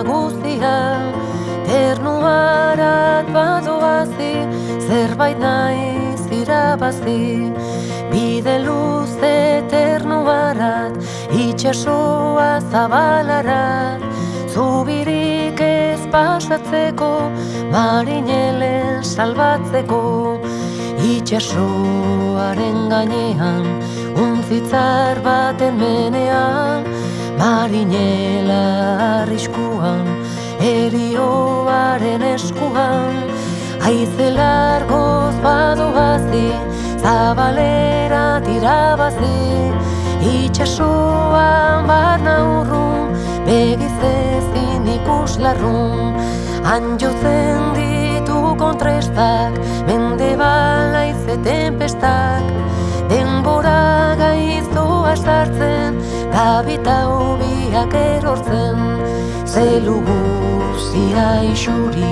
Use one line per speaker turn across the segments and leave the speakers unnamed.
guztia, ternuarat badoazi, zerbait naiz irabazi. Bide luze ternuarat, itxasoa zabalarat, zubirik ez pasatzeko, marinelen salbatzeko. Itxasoaren gainean, untzitzar baten menean, marinela arriskuan, erioaren eskuan. Haize largoz badoazi, zabalera tirabazi, itxasoan barna urrun, begiz ezin ikuslarrun. Han jotzen ditu kontrestak, mendebal haize tempestak, denbora gaiztoa sartzen, gabita hobiak erortzen. Zelu guzia isuri,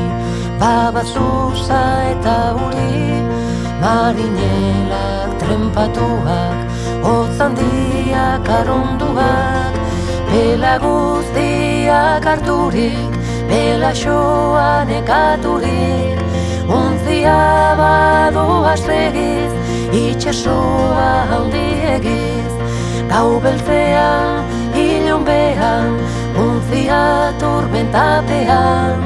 babazuza eta uri, marinelak trenpatuak, hotz handiak aronduak, pela guztiak harturik, belaxoa nekaturik, untzia badoa segiz, itxasoa handiegiz. Gau beltzean, ilunbean, untzia tormentapean,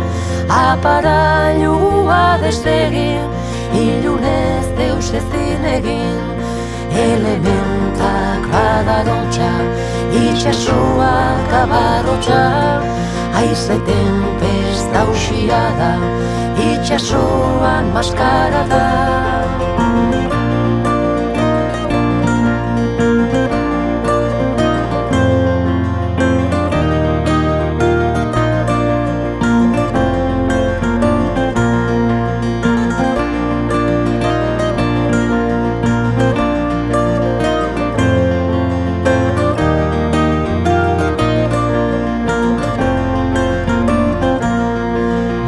aparailua desegin, ilunez deus ezin egin. Elementak badarotxa, itxasoak abarotxa, haize tempesta uxia da, itxasoan maskara da.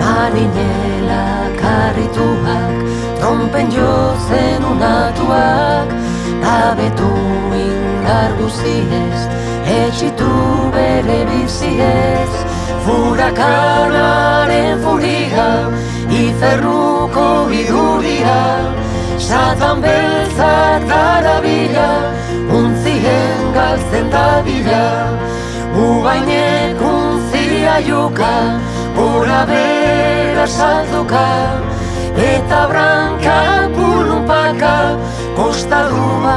Marinelak harrituak, trompen jozen unatuak, gabetu indar guziez, etxitu bere biziez. Furakanaren furia, ifernuko iduria, satan beltzak darabila, untzien galtzen dabila. Ubainek untzia joka, gora bera saltoka, eta branka pulunpaka, kostadua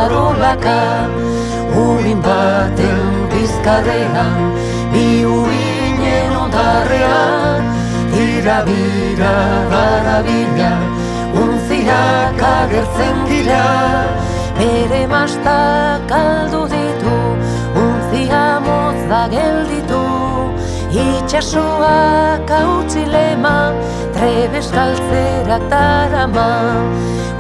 arolaka. Urin baten bizkarrean, bi uinen ondarrean, irabira barabila, untziak agertzen dira. Bere mastak aldu ditu, untzia motz da gelditu. Itxasoak hautzilema, trebes galtzerak darama.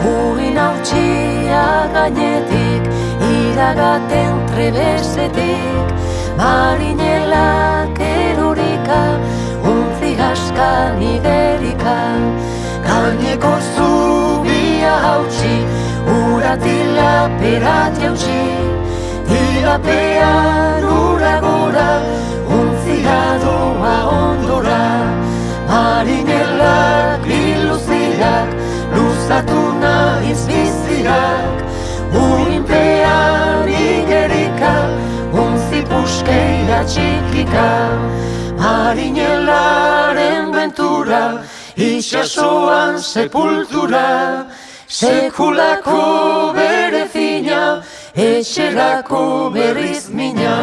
Uin hautsia gainetik, iragaten trebesetik. Marinelak erorika, untzi askan igerika. Gaineko zubia hautsi, uratila perat jautsi. Tilapean ura gora, untzia doa ondora. Marinelak iluziak, luzatu nahiz biziak. Uinpean igerika, untzi puskeira txikika. Marinelaren bentura, itxasoan sepultura. Sekulako bere fina, etxerako berriz mina.